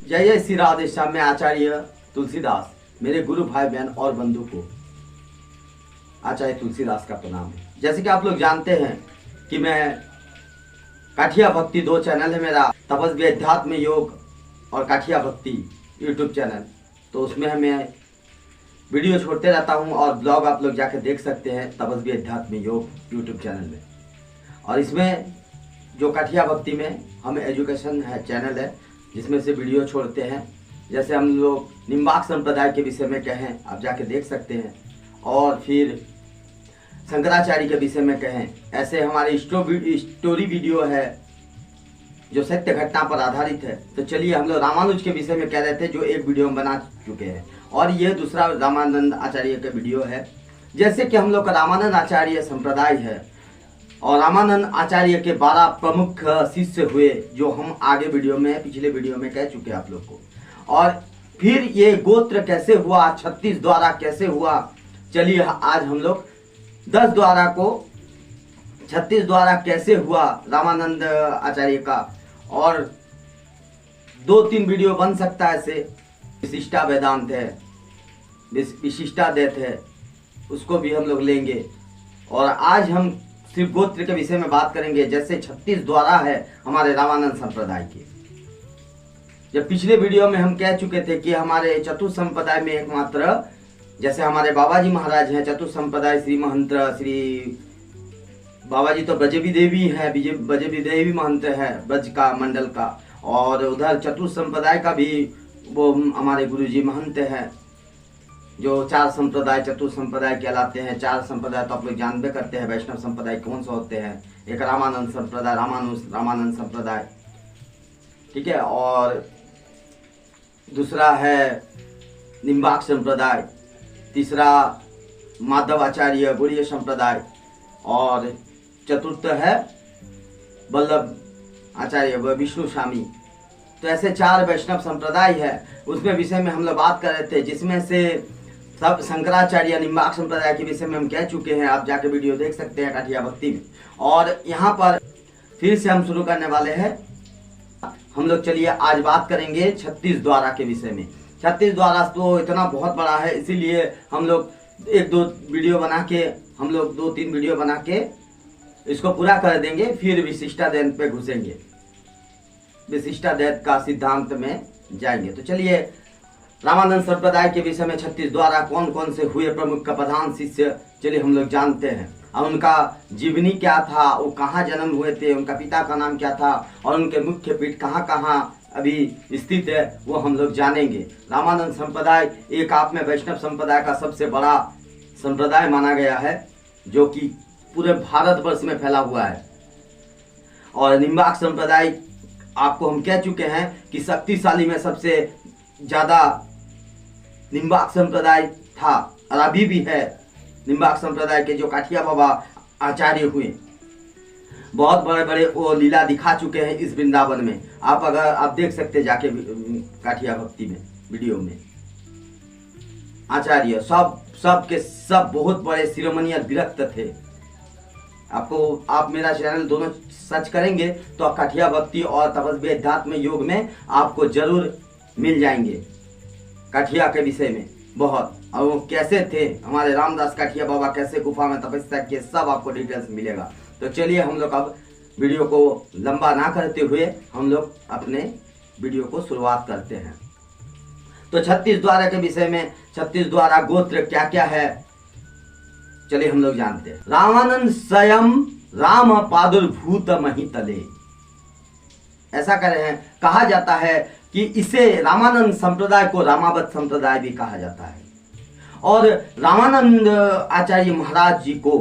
जय जय श्री राधे श्याम। मैं आचार्य तुलसीदास, मेरे गुरु भाई बहन और बंधु को आचार्य तुलसीदास का प्रणाम है। जैसे कि आप लोग जानते हैं कि मैं काठिया भक्ति 2 चैनल है मेरा, तपस्वी अध्यात्म योग और काठिया भक्ति यूट्यूब चैनल। तो उसमें मैं वीडियो छोड़ते रहता हूं और ब्लॉग आप लोग जाकर देख सकते हैं तपस्वी अध्यात्म योग यूट्यूब चैनल में। और इसमें जो काठिया भक्ति में हम एजुकेशन है चैनल है, जिसमें से वीडियो छोड़ते हैं। जैसे हम लोग निम्बार्क संप्रदाय के विषय में कहें, आप जाके देख सकते हैं। और फिर शंकराचार्य के विषय में कहें, ऐसे हमारी स्टोरी वीडियो है जो सत्य घटना पर आधारित है। तो चलिए हम लोग रामानुज के विषय में कह रहे थे, जो एक वीडियो हम बना चुके हैं, और ये दूसरा रामानंद आचार्य का वीडियो है। जैसे कि हम लोग का रामानंद आचार्य संप्रदाय है और रामानंद आचार्य के 12 प्रमुख शिष्य हुए, जो हम आगे वीडियो में पिछले वीडियो में कह चुके हैं आप लोग को। और फिर ये गोत्र कैसे हुआ, 36 द्वारा कैसे हुआ, चलिए आज हम लोग 10 द्वारा को 36 द्वारा कैसे हुआ रामानंद आचार्य का, और 2-3 वीडियो बन सकता है। ऐसे विशिष्टा वेदांत है, विशिष्टाद्वैत है, उसको भी हम लोग लेंगे। और आज हम सिर्फ गोत्र के विषय में बात करेंगे। जैसे 36 द्वारा है हमारे रामानंद संप्रदाय के। जब पिछले वीडियो में हम कह चुके थे कि हमारे चतुर्थ संप्रदाय में एकमात्र, जैसे हमारे बाबा जी महाराज हैं चतुर्थ संप्रदाय श्री महंत, श्री बाबा जी तो ब्रजबी देवी है, ब्रजबी देवी महंत है ब्रज का मंडल का। और उधर चतुर्थ संप्रदाय का भी वो हमारे गुरु जी महंत है, जो 4 संप्रदाय चतुर्थ संप्रदाय कहलाते हैं। 4 संप्रदाय तो आप लोग जानबे करते हैं। वैष्णव संप्रदाय कौन सा होते हैं? एक रामानंद संप्रदाय, रामानंद संप्रदाय, ठीक है। और दूसरा है निम्बार्क संप्रदाय, तीसरा माधवाचार्य गौड़ीय संप्रदाय, और चतुर्थ है वल्लभ आचार्य विष्णु स्वामी। तो ऐसे 4 वैष्णव संप्रदाय है। उसमें विषय में हम लोग बात कर रहे थे, जिसमें से सब शंकराचार्य निम्बार्क संप्रदाय के विषय में हम कह चुके हैं। आप जाके वीडियो देख सकते हैं काठिया भक्ति में। और यहाँ पर फिर से हम शुरू करने वाले हैं। हम लोग चलिए आज बात करेंगे 36 द्वारा के विषय में। 36 द्वारा तो इतना बहुत बड़ा है, इसीलिए हम लोग 1-2 वीडियो बना के, हम लोग 2-3 वीडियो बना के इसको पूरा कर देंगे। फिर विशिष्टाद्वैत पे घुसेंगे, विशिष्टाद्वैत का सिद्धांत में जाएंगे। तो चलिए रामानंद संप्रदाय के विषय में 36 द्वारा कौन कौन से हुए प्रमुख का प्रधान शिष्य, चलिए हम लोग जानते हैं। और उनका जीवनी क्या था, वो कहाँ जन्म हुए थे, उनका पिता का नाम क्या था, और उनके मुख्य पीठ कहाँ कहाँ अभी स्थित है, वो हम लोग जानेंगे। रामानंद संप्रदाय एक आप में वैष्णव संप्रदाय का सबसे बड़ा संप्रदाय माना गया है, जो कि पूरे भारतवर्ष में फैला हुआ है। और निम्बार्क संप्रदाय आपको हम कह चुके हैं कि शक्तिशाली में सबसे ज्यादा निम्बार्क संप्रदाय था, और अभी भी है। निम्बार्क संप्रदाय के जो काठिया बाबा आचार्य हुए, बहुत बड़े बड़े वो लीला दिखा चुके हैं इस वृंदावन में। आप देख सकते जाके काठिया भक्ति में वीडियो में। आचार्य सब के सब बहुत बड़े शिरोमणि विरक्त थे। आप मेरा चैनल दोनों सर्च करेंगे तो काठिया भक्ति और तपस्वी अध्यात्म योग में आपको जरूर मिल जाएंगे काठिया के विषय में बहुत। और वो कैसे थे हमारे रामदास काठिया बाबा, कैसे गुफा में तपस्या किए, सब आपको डिटेल्स मिलेगा। तो चलिए हम लोग अब वीडियो को लंबा ना करते हुए हम लोग अपने वीडियो को शुरुआत करते हैं। तो 36 द्वारा के विषय में, 36 द्वारा गोत्र क्या क्या है, चलिए हम लोग जानते हैं। रामानंद स्वयं राम पादुर्भूत महितले, ऐसा कह रहे हैं। कहा जाता है कि इसे रामानंद संप्रदाय को रामावत संप्रदाय भी कहा जाता है। और रामानंद आचार्य महाराज जी को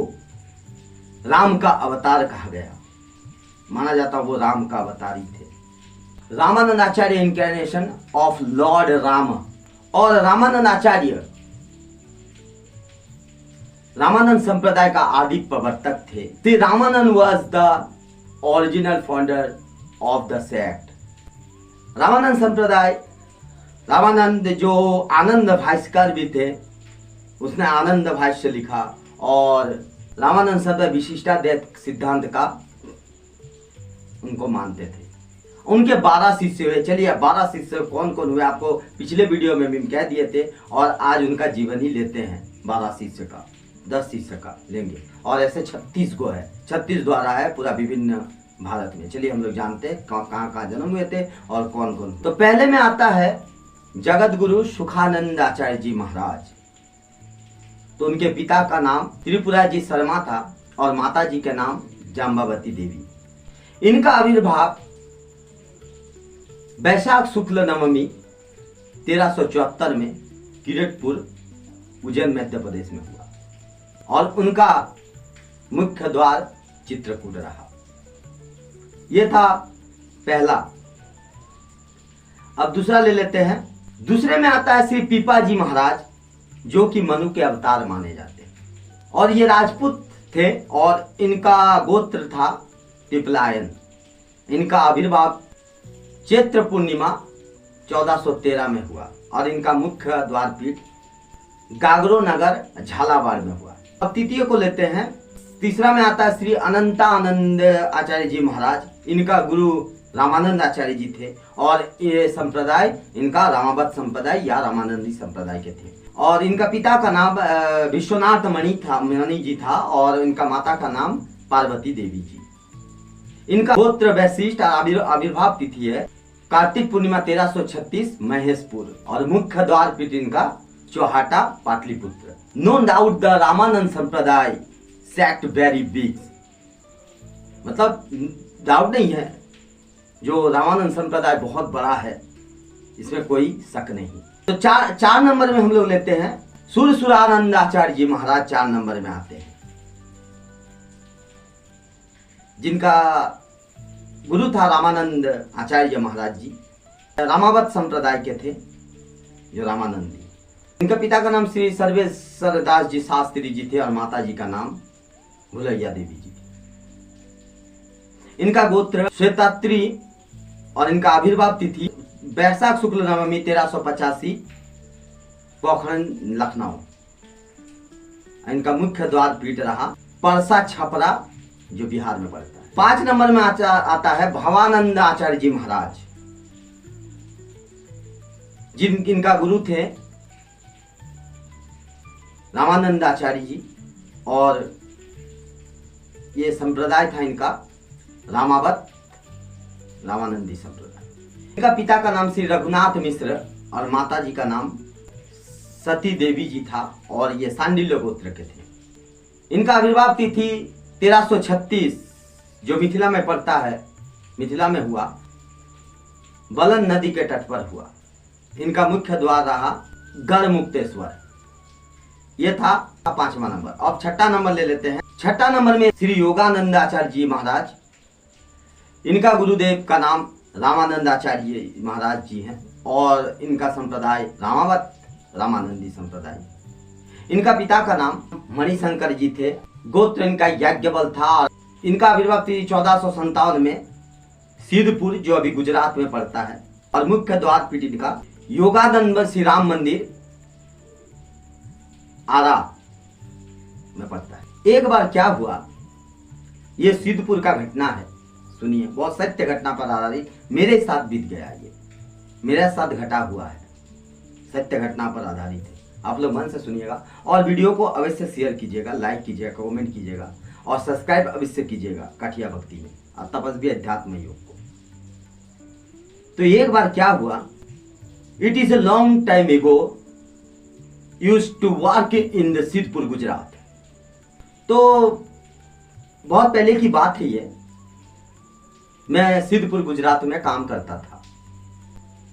राम का अवतार कहा गया, माना जाता वो राम का अवतार ही थे। रामानंद आचार्य इनकारनेशन ऑफ लॉर्ड राम। और रामानंद आचार्य रामानंद संप्रदाय का आदि प्रवर्तक थे। Shri Ramanand was the original founder of the sect. Ramanand संप्रदाय, रामानंद जो आनंद भाष्कर भी थे, उसने आनंद भाष्य लिखा। और रामानंद संप्रदाय विशिष्टाद्वैत सिद्धांत का उनको मानते थे। उनके 12 शिष्य हुए। चलिए 12 शिष्य कौन कौन हुए आपको पिछले वीडियो में भी कह दिए थे, और आज उनका जीवन ही लेते हैं। 12 शिष्य का, 10 शिष्य का लेंगे, और ऐसे 36 को है, 36 द्वारा है पूरा विभिन्न भारत में। चलिए हम लोग जानते हैं कहाँ कहाँ जन्म हुए थे और कौन कौन। तो पहले में आता है जगत गुरु सुखानंद आचार्य जी महाराज। तो उनके पिता का नाम त्रिपुरा जी शर्मा था और माता जी का नाम जाम्बावती देवी। इनका आविर्भाव वैशाख शुक्ल नवमी 1374 में किरटपुर उज्जैन मध्य प्रदेश में हुआ, और उनका मुख्य द्वार चित्रकूट रहा। यह था पहला। अब दूसरा ले लेते हैं। दूसरे में आता है श्री पीपा जी महाराज, जो कि मनु के अवतार माने जाते हैं, और ये राजपूत थे और इनका गोत्र था पिपलायन। इनका आविर्भाव चैत्र पूर्णिमा 1413 में हुआ, और इनका मुख्य द्वारपीठ गागरो नगर झालावाड़ में हुआ। अब तृतीय को लेते हैं। तीसरा में आता है श्री अनंतानंद आचार्य जी महाराज। इनका गुरु रामानंद आचार्य जी थे, और ये संप्रदाय इनका रामावत संप्रदाय या रामानंदी संप्रदाय के थे। और इनका पिता का नाम विश्वनाथ मणि जी था, और इनका माता का नाम पार्वती देवी जी। इनका गोत्र वैशिष्ट। आविर्भाव तिथि है कार्तिक पूर्णिमा 1336 महेशपुर, और मुख्य द्वार पीठ इनका चौहाटा Pataliputra. No doubt the Ramanand Sampradaya sect very big, मतलब डाउट नहीं है, जो रामानंद संप्रदाय बहुत बड़ा है, इसमें कोई शक नहीं। तो चार नंबर में हम लोग लेते हैं सुरसुरानंद आचार्य जी महाराज। 4 नंबर में आते हैं, जिनका गुरु था रामानंद आचार्य महाराज जी। रामावत संप्रदाय के थे जो रामानंदी। इनका पिता का नाम श्री सर्वेश्वर दास जी शास्त्री जी थे, और माता जी का नाम भुलैया देवी जी। इनका गोत्र श्वेतात्री, और इनका आविर्भाव तिथि वैशाख शुक्ल नवमी 1385 पोखरण लखनऊ। इनका मुख्य द्वार पीठ रहा परसा छपरा, जो बिहार में पड़ता है। 5 नंबर में आता है भवानंद आचार्य जी महाराज, इनका गुरु थे रामानंद आचार्य जी, और ये संप्रदाय था इनका रामावत रामानंदी संप्रदाय। इनका पिता का नाम श्री रघुनाथ मिश्र, और माता जी का नाम सती देवी जी था, और ये सांडिल्य गोत्र के थे। इनका आविर्भाव तिथि 1336 जो मिथिला में पड़ता है, मिथिला में हुआ, बलन नदी के तट पर हुआ। इनका मुख्य द्वार रहा गढ़मुक्तेश्वर। यह था 5वां नंबर। अब 6ठा नंबर ले लेते हैं। 6ठा नंबर में श्री योगानंद आचार्य जी महाराज। इनका गुरुदेव का नाम रामानंद आचार्य महाराज जी हैं, और इनका संप्रदाय रामावत रामानंदी संप्रदाय। इनका पिता का नाम मणिशंकर जी थे, गोत्र इनका याज्ञवल था। इनका आविर्भाव 1457 में सिद्धपुर, जो अभी गुजरात में पड़ता है, और मुख्य द्वार पीठ इनका योगानंद श्री राम मंदिर आरा में पड़ता है। एक बार क्या हुआ, ये सिद्धपुर का घटना है, सुनिए, बहुत सत्य घटना पर आधारित, मेरे साथ बीत गया, ये मेरे साथ घटा हुआ है, सत्य घटना पर आधारित है। आप लोग मन से सुनिएगा, और वीडियो को अवश्य शेयर कीजिएगा, लाइक कीजिएगा, कमेंट कीजिएगा, और सब्सक्राइब अवश्य कीजिएगा काठिया भक्ति में और तपस्वी अध्यात्म योग को। तो एक बार क्या हुआ, it is a long time ago used to work in the Siddhpur Gujarat. तो बहुत पहले की बात है ये, मैं सिद्धपुर गुजरात में काम करता था।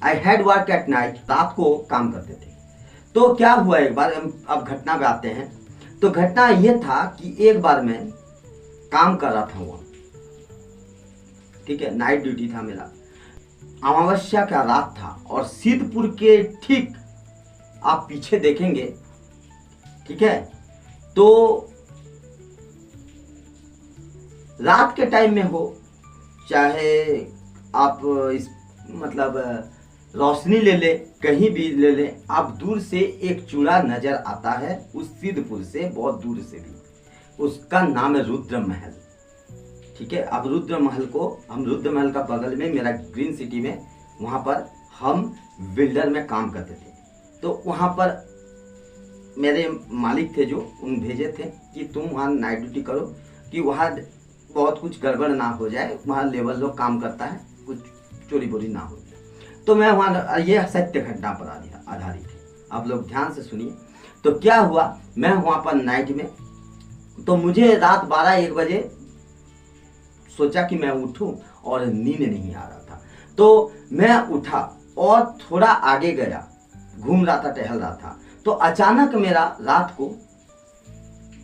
I had work at night, रात को काम करते थे। तो क्या हुआ एक बार, अब घटना पे आते हैं। तो घटना यह था कि एक बार मैं काम कर रहा था वहां, ठीक है, नाइट ड्यूटी था मेरा, अमावस्या का रात था, और सिद्धपुर के ठीक आप पीछे देखेंगे, ठीक है, तो रात के टाइम में हो, चाहे आप इस मतलब रोशनी ले ले, कहीं भी ले ले, आप दूर से एक चूड़ा नजर आता है, उस सिद्धपुर से बहुत दूर से भी, उसका नाम है रुद्र महल। ठीक है। अब रुद्र महल को, हम रुद्र महल का बगल में मेरा ग्रीन सिटी में, वहाँ पर हम बिल्डर में काम करते थे। तो वहाँ पर मेरे मालिक थे जो, उन भेजे थे कि तुम वहाँ नाइट ड्यूटी करो, कि वहाँ बहुत कुछ गड़बड़ ना हो जाए, वहाँ लेबर लोग काम करता है, कुछ चोरी बोरी ना हो जाए। तो मैं वहाँ, ये सत्य घटना पर आधारित है, आप लोग ध्यान से सुनिए। तो क्या हुआ, मैं वहाँ पर नाइट में, तो मुझे रात 12-1 बजे सोचा कि मैं उठूं और नींद नहीं आ रहा था। तो मैं उठा और थोड़ा आगे गया, घूम रहा था, टहल रहा था। तो अचानक मेरा रात को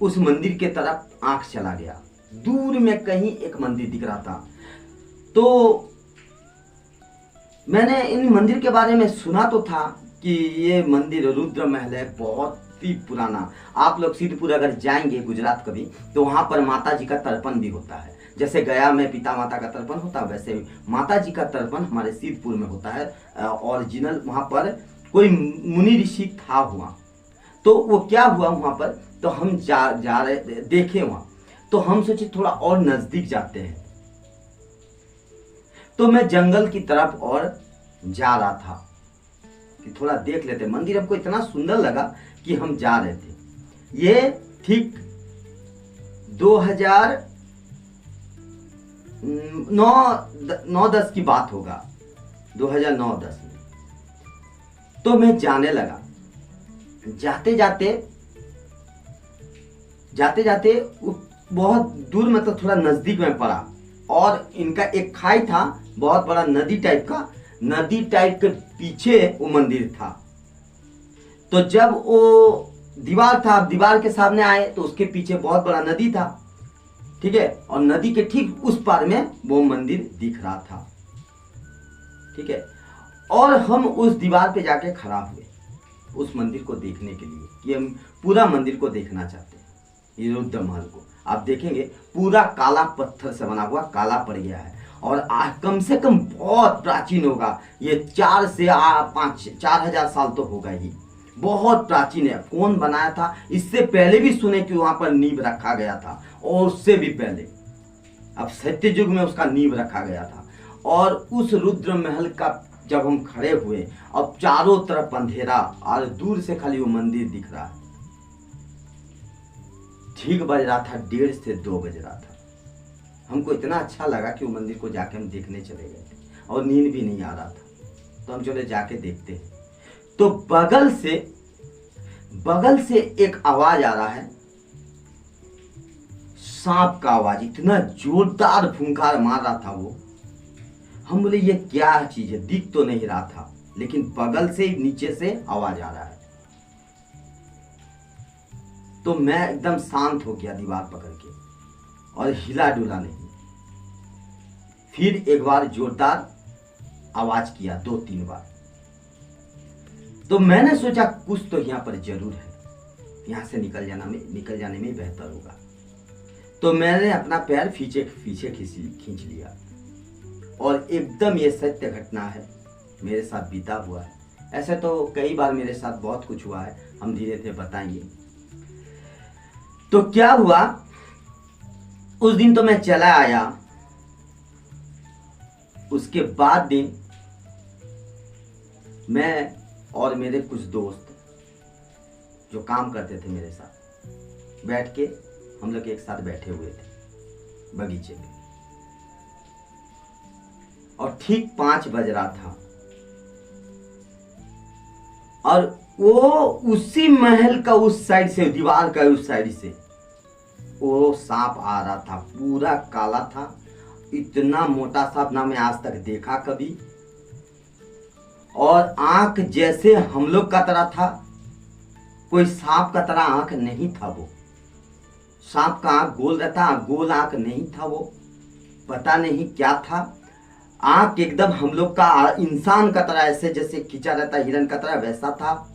उस मंदिर के तरफ आंख चला गया। दूर में कहीं एक मंदिर दिख रहा था। तो मैंने इन मंदिर के बारे में सुना तो था कि ये मंदिर रुद्र महल है, बहुत ही पुराना। आप लोग सिद्धपुर अगर जाएंगे गुजरात कभी, तो वहाँ पर माता जी का तर्पण भी होता है। जैसे गया में पिता माता का तर्पण होता है, वैसे माता जी का तर्पण हमारे सिद्धपुर में होता है ओरिजिनल। वहाँ पर कोई मुनि ऋषि था हुआ। तो वो क्या हुआ वहाँ पर, तो हम जा रहे देखे वहाँ, तो हम सोचे थोड़ा और नजदीक जाते हैं। तो मैं जंगल की तरफ और जा रहा था कि थोड़ा देख लेते। मंदिर हमको इतना सुंदर लगा कि हम जा रहे थे। ये ठीक 2009-10 की बात होगा, 2009-10 में। तो मैं जाने लगा। जाते जाते बहुत दूर, मतलब थोड़ा नजदीक में पड़ा, और इनका एक खाई था, बहुत बड़ा नदी टाइप का, नदी टाइप के पीछे वो मंदिर था। तो जब वो दीवार था, दीवार के सामने आए तो उसके पीछे बहुत बड़ा नदी था, ठीक है, और नदी के ठीक उस पार में वो मंदिर दिख रहा था, ठीक है। और हम उस दीवार पे जाके खड़ा हुए उस मंदिर को देखने के लिए, कि हम पूरा मंदिर को देखना चाहते हैं, ये रुद्र महल को। आप देखेंगे पूरा काला पत्थर से बना हुआ, काला पड़ गया है, और कम से कम बहुत प्राचीन होगा ये, 4 से 4,000 साल तो होगा ही, बहुत प्राचीन है। कौन बनाया था, इससे पहले भी सुने कि वहां पर नींव रखा गया था, और उससे भी पहले, अब सत्य युग में उसका नींव रखा गया था। और उस रुद्र महल का जब हम खड़े हुए, अब चारों तरफ अंधेरा, और दूर से खाली वो मंदिर दिख रहा है। ठीक बज रहा था 1:30 से 2 बज रहा था। हमको इतना अच्छा लगा कि वो मंदिर को जाके हम देखने चले गए थे, और नींद भी नहीं आ रहा था। तो हम चले जाके देखते हैं। तो बगल से एक आवाज आ रहा है, सांप का आवाज, इतना जोरदार फुंकार मार रहा था वो। हम बोले ये क्या चीज है, दिख तो नहीं रहा था, लेकिन बगल से नीचे से आवाज आ रहा है। तो मैं एकदम शांत हो गया दीवार पकड़ के, और हिला डुला नहीं। फिर एक बार जोरदार आवाज किया, 2-3 बार। तो मैंने सोचा कुछ तो यहाँ पर जरूर है, यहाँ से निकल जाने में बेहतर होगा। तो मैंने अपना पैर पीछे खींच लिया, और एकदम ये सत्य घटना है, मेरे साथ बीता हुआ है। ऐसे तो कई बार मेरे साथ बहुत कुछ हुआ है, हम धीरे धीरे बताएंगे। तो क्या हुआ, उस दिन तो मैं चला आया। उसके बाद दिन मैं और मेरे कुछ दोस्त जो काम करते थे मेरे साथ, बैठ के हम लोग एक साथ बैठे हुए थे बगीचे में, और ठीक 5 बज रहा था, और वो उसी महल का उस साइड से, दीवार का उस साइड से वो सांप आ रहा था। पूरा काला था, इतना मोटा सांप ना मैं आज तक देखा कभी, और आंख जैसे हम लोग का तरह था, कोई सांप का तरह आंख नहीं था। वो सांप का आंख गोल रहता, गोल आंख नहीं था वो, पता नहीं क्या था। आंख एकदम हम लोग का इंसान का तरह, ऐसे जैसे खींचा रहता हिरन का तरह, वैसा था।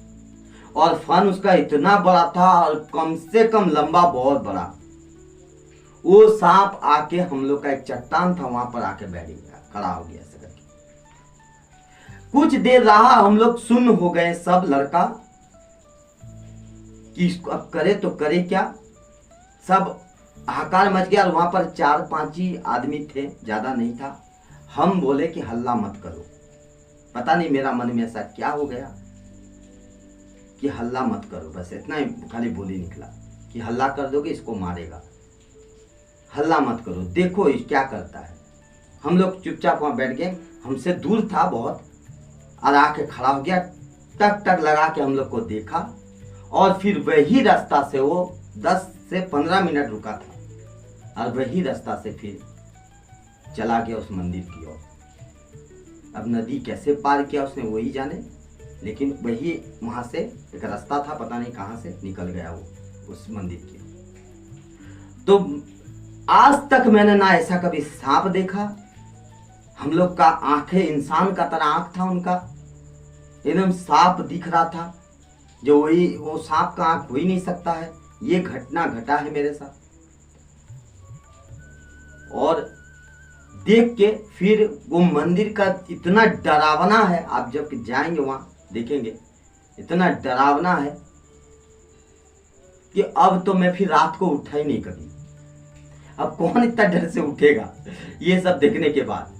और फन उसका इतना बड़ा था, और कम से कम लंबा, बहुत बड़ा। वो सांप आके हम लोग का एक चट्टान था, वहां पर आके बैठ गया, खड़ा हो गया ऐसे करके। कुछ देर रहा, हम लोग सुन्न हो गए सब, लड़का, कि इसको अब करे तो करे क्या। सब हाहाकार मच गया और वहां पर 4-5 ही आदमी थे, ज्यादा नहीं था। हम बोले कि हल्ला मत करो। पता नहीं मेरा मन में ऐसा क्या हो गया कि हल्ला मत करो, बस इतना ही खाली बोली निकला कि हल्ला कर दोगे इसको मारेगा, हल्ला मत करो, देखो ये क्या करता है। हम लोग चुपचाप वहां बैठ गए, हमसे दूर था बहुत, और आके खड़ा हो गया, टक टक लगा के हम लोग को देखा, और फिर वही रास्ता से वो 10 से 15 मिनट रुका था और वही रास्ता से फिर चला गया उस मंदिर की ओर। अब नदी कैसे पार किया उसने वही जाने, लेकिन वही वहां से एक रास्ता था, पता नहीं कहां से निकल गया वो उस मंदिर की। तो आज तक मैंने ना ऐसा कभी सांप देखा। हम लोग का आंखें इंसान का तरह आंख था उनका, एकदम सांप दिख रहा था, जो वही वो सांप का आंख हो ही नहीं सकता है। ये घटना घटा है मेरे साथ। और देख के फिर वो मंदिर का इतना डरावना है, आप जब जाएंगे वहां देखेंगे इतना डरावना है कि अब तो मैं फिर रात को उठा ही नहीं कभी। अब कौन इतना डर से उठेगा ये सब देखने के बाद?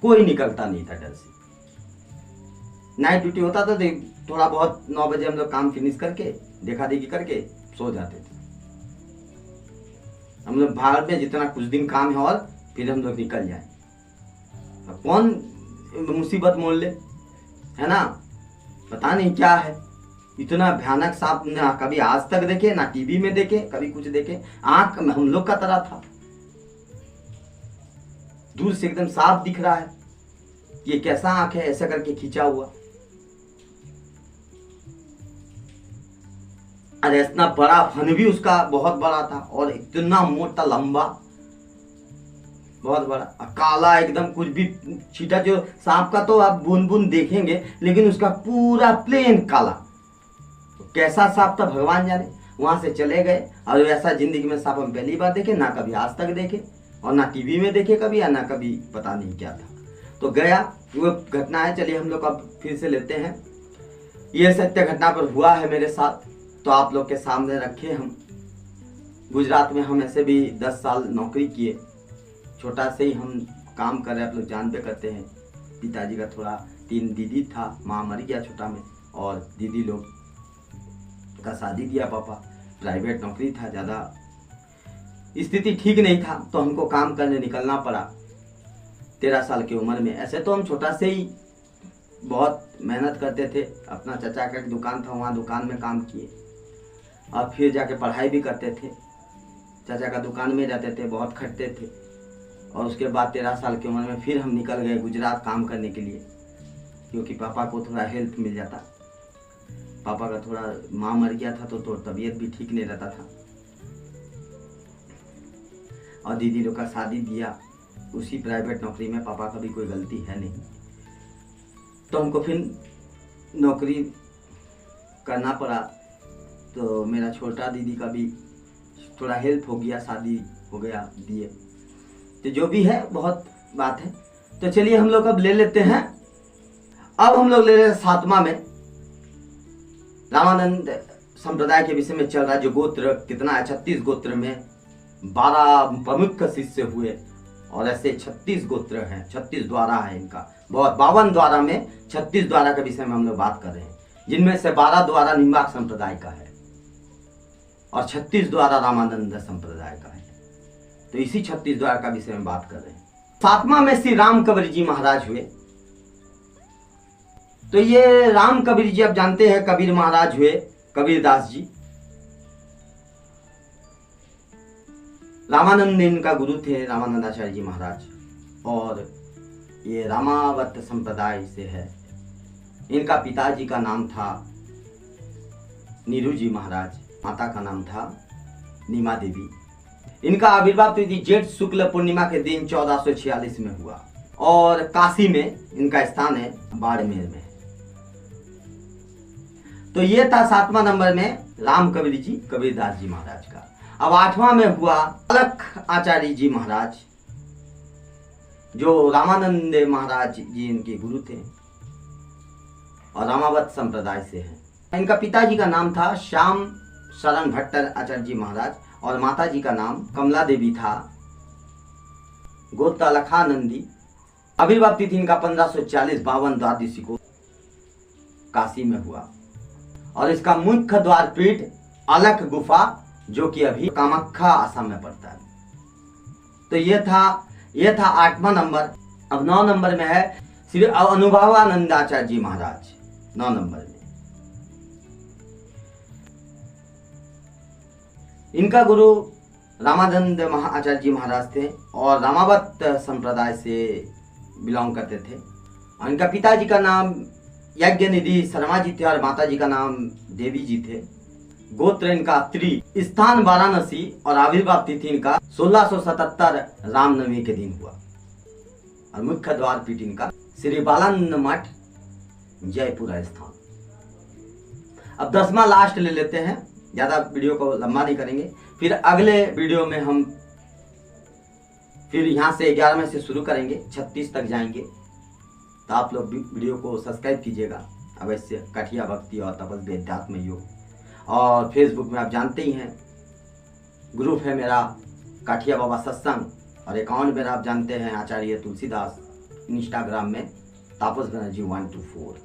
कोई निकलता नहीं था डर से। नाइट ड्यूटी होता था तो थोड़ा बहुत 9 बजे हम लोग काम फिनिश करके देखा देखी करके सो जाते थे। हम लोग बाहर में जितना कुछ दिन काम है और फिर हम लोग निकल जाए। अब कौन मुसीबत मोल ले, है ना? पता नहीं क्या है, इतना भयानक सांप ना कभी आज तक देखे, ना टीवी में देखे, कभी कुछ देखे। आंख हम लोग का तरह था, दूर से एकदम साफ दिख रहा है। ये कैसा आंख है ऐसा करके खींचा हुआ, और इतना बड़ा फन भी उसका बहुत बड़ा था, और इतना मोटा लंबा बहुत बड़ा, काला एकदम, कुछ भी छीटा। जो सांप का तो आप बूंद बूंद देखेंगे, लेकिन उसका पूरा प्लेन काला। कैसा सांप था भगवान जाने। वहां से चले गए, और ऐसा जिंदगी में सांप हम पहली बार देखे, ना कभी आज तक देखे, और ना टीवी में देखे कभी, या ना कभी पता नहीं क्या था। तो गया वो घटना है। चलिए हम लोग अब फिर से लेते हैं। ये सत्य घटना पर हुआ है मेरे साथ, तो आप लोग के सामने रखे हम। गुजरात में हम ऐसे भी 10 साल नौकरी किए, छोटा से ही हम काम कर रहे, आप लोग जानते करते हैं। पिताजी का थोड़ा 3 दीदी था, माँ मर गया छोटा में, और दीदी लोग का शादी दिया पापा। प्राइवेट नौकरी था, ज़्यादा स्थिति ठीक नहीं था, तो हमको काम करने निकलना पड़ा 13 साल की उम्र में। ऐसे तो हम छोटा से ही बहुत मेहनत करते थे। अपना चाचा का एक दुकान था, वहाँ दुकान में काम किए, और फिर जाके पढ़ाई भी करते थे। चाचा का दुकान में रहते थे, बहुत खटते थे। और उसके बाद 13 साल की उम्र में फिर हम निकल गए गुजरात काम करने के लिए, क्योंकि पापा को थोड़ा हेल्थ मिल जाता। पापा का थोड़ा, माँ मर गया था तो तबीयत भी ठीक नहीं रहता था, और दीदी लोग का शादी दिया। उसी प्राइवेट नौकरी में पापा का भी कोई गलती है नहीं, तो हमको फिर नौकरी करना पड़ा। तो मेरा छोटा दीदी का भी थोड़ा हेल्प हो गया, शादी हो गया दिए। तो जो भी है बहुत बात है। तो चलिए हम लोग अब ले लेते हैं। अब हम लोग ले रहे हैं 7वां में, रामानंद संप्रदाय के विषय में चल रहा है। जो गोत्र कितना है, 36 गोत्र में 12 प्रमुख शिष्य हुए, और ऐसे 36 गोत्र हैं, 36 द्वारा है इनका। बहुत 52 द्वारा में 36 द्वारा के विषय में हम लोग बात कर रहे हैं, जिनमें से 12 द्वारा निम्बार्क संप्रदाय का है, और 36 द्वारा रामानंद संप्रदाय का है। तो इसी 36 द्वारा का विषय में बात कर रहे हैं। 7वां में श्री राम कबीर जी महाराज हुए। तो ये राम कबीर जी आप जानते हैं, कबीर महाराज हुए, कबीरदास जी। रामानंद इनका गुरु थे, रामानंदाचार्य जी महाराज, और ये रामावत संप्रदाय से है। इनका पिताजी का नाम था नीरू जी महाराज, माता का नाम था नीमा देवी। इनका आविर्भाव तिथि जेठ शुक्ल पूर्णिमा के दिन 1446 में हुआ, और काशी में इनका स्थान है, बाड़मेर में। तो ये था 7वां नंबर में राम कबीर जी, कबीरदास जी महाराज का। अब 8वां में हुआ अलख आचार्य जी महाराज, जो रामानंद महाराज जी इनके गुरु थे, और रामावत संप्रदाय से हैं। इनका पिताजी का नाम था श्याम शरण भट्टर आचार्य जी महाराज, और माता जी का नाम कमला देवी था। गोत्र अलखानंदी। आविर्भाव तिथि इनका 1540 52 द्वादशी को काशी में हुआ। और इसका मुख्य द्वार पीठ अलख गुफा, जो कि अभी कामाख्या आसाम में पड़ता है। तो ये था 8वां नंबर। अब 9 नंबर में है श्री अनुभवानंदाचार्य जी महाराज। 9 नंबर में इनका गुरु रामानंद आचार्य जी महाराज थे और रामावत संप्रदाय से बिलोंग करते थे। और इनका पिताजी का नाम यज्ञ निधि शर्मा जी थे और माता जी का नाम देवी जी थे। गोत्र इनका त्रि, स्थान वाराणसी और आविर्भाव तिथि इनका 1677 रामनवमी के दिन हुआ। और मुख्य द्वार पीठ इनका श्री बालानंद मठ जयपुर स्थान। अब 10वां लास्ट ले लेते हैं, ज्यादा वीडियो को लंबा नहीं करेंगे। फिर अगले वीडियो में हम फिर यहाँ से 11वें से शुरू करेंगे, 36 तक जाएंगे। तो आप लोग वीडियो को सब्सक्राइब कीजिएगा अवश्य। काठिया भक्ति और तपस्वी अध्यात्म योग। और फेसबुक में आप जानते ही हैं ग्रुप है मेरा काठिया बाबा सत्संग, और अकाउंट मेरा आप जानते हैं आचार्य तुलसीदास। इंस्टाग्राम में तापस बनर्जी 124।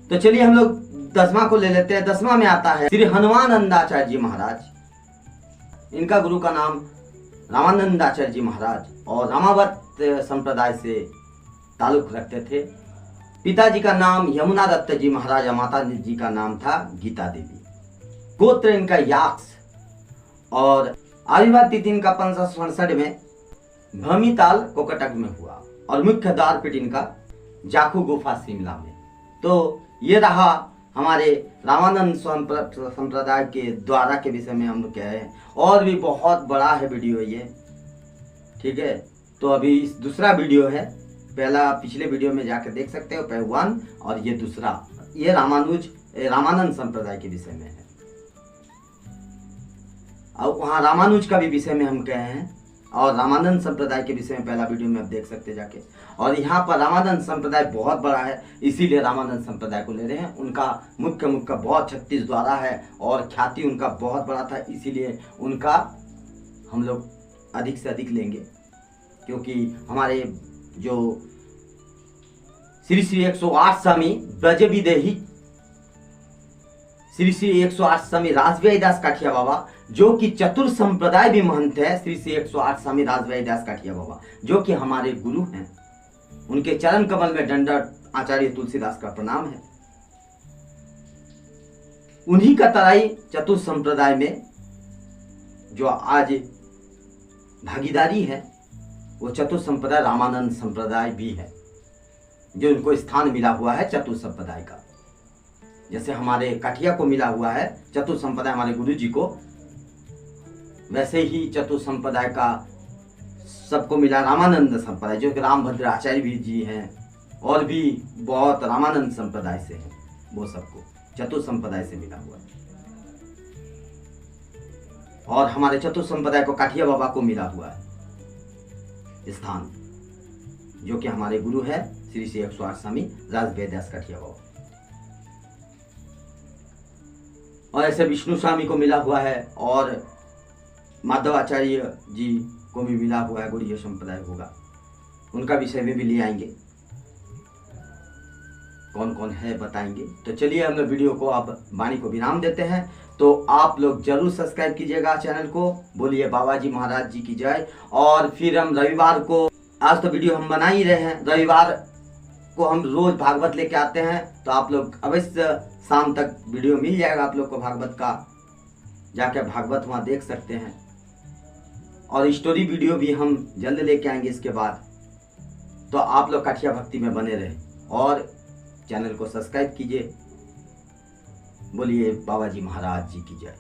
तो चलिए हम लोग 10वां को ले लेते हैं। 10वां में आता है श्री हनुमानंदाचार्य जी महाराज। इनका गुरु का नाम रामानंदाचार्य जी महाराज और रामावत संप्रदाय से ताल्लुक रखते थे। पिताजी का नाम यमुना दत्त जी महाराज और माता जी का नाम था गीता देवी। गोत्र इनका याक्ष और आविर्भाव तिथि इनका 1567 में भमीताल कोकटक में हुआ। और मुख्य द्वार पीठ इनका जाखू गुफा शिमला में। तो ये रहा हमारे रामानंद संप्रदाय के द्वारा के विषय में हम कह रहे हैं। और भी बहुत बड़ा है वीडियो ये, ठीक है। तो अभी इस दूसरा वीडियो है, पहला पिछले वीडियो में जाकर देख सकते हो, पहले 1 और ये दूसरा, ये रामानंद संप्रदाय के विषय में है। और वहाँ रामानुज का भी विषय में हम कहे हैं और रामानंद संप्रदाय के विषय में पहला वीडियो में आप देख सकते जाके। और यहाँ पर रामानंद संप्रदाय बहुत बड़ा है, इसीलिए रामानंद संप्रदाय को ले रहे हैं। उनका मुख्य बहुत 36 द्वारा है और ख्याति उनका बहुत बड़ा था, इसीलिए उनका हम लोग अधिक से अधिक लेंगे। क्योंकि हमारे जो श्री श्री 108 स्वामी ब्रज विदेही श्री श्री 108 स्वामी राजव्याई दास काठिया बाबा, जो कि चतुर संप्रदाय भी महंत है, श्री श्री 108 स्वामी राजव्याई दास काठिया बाबा, जो कि हमारे गुरु हैं। उनके चरण कमल में दंडवत आचार्य तुलसीदास का प्रणाम है। उन्हीं का तराई चतुर संप्रदाय में जो आज भागीदारी है, वो चतुर संप्रदाय रामानंद संप्रदाय भी है, जो उनको स्थान मिला हुआ है चतुर संप्रदाय का। जैसे हमारे काठिया को मिला हुआ है चतुर संप्रदाय हमारे गुरु जी को, वैसे ही चतुर संप्रदाय का सबको मिला रामानंद संप्रदाय, जो कि रामभद्र आचार्य भी जी हैं और भी बहुत रामानंद संप्रदाय से हैं, वो सबको चतुर संप्रदाय से मिला हुआ है। और हमारे चतुर संप्रदाय को काठिया बाबा को मिला हुआ है स्थान, जो कि हमारे गुरु है श्री श्री 108 स्वामी राजव्याई दास काठिया बाबा। और ऐसे विष्णु स्वामी को मिला हुआ है और माधवाचार्य जी को भी मिला हुआ है, गौड़ीय संप्रदाय होगा, उनका विषय में भी ले आएंगे, कौन कौन है बताएंगे। तो चलिए हम लोग वीडियो को अब वाणी को विराम देते हैं। तो आप लोग जरूर सब्सक्राइब कीजिएगा चैनल को, बोलिए बाबा जी महाराज जी की जय। और फिर हम रविवार को, आज तो वीडियो हम बना ही रहे हैं, रविवार को हम रोज भागवत लेके आते हैं। तो आप लोग अवश्य शाम तक वीडियो मिल जाएगा आप लोग को भागवत का, जाके भागवत वहाँ देख सकते हैं। और स्टोरी वीडियो भी हम जल्द लेके आएंगे इसके बाद। तो आप लोग काठिया भक्ति में बने रहें और चैनल को सब्सक्राइब कीजिए। बोलिए बाबा जी महाराज जी की जय।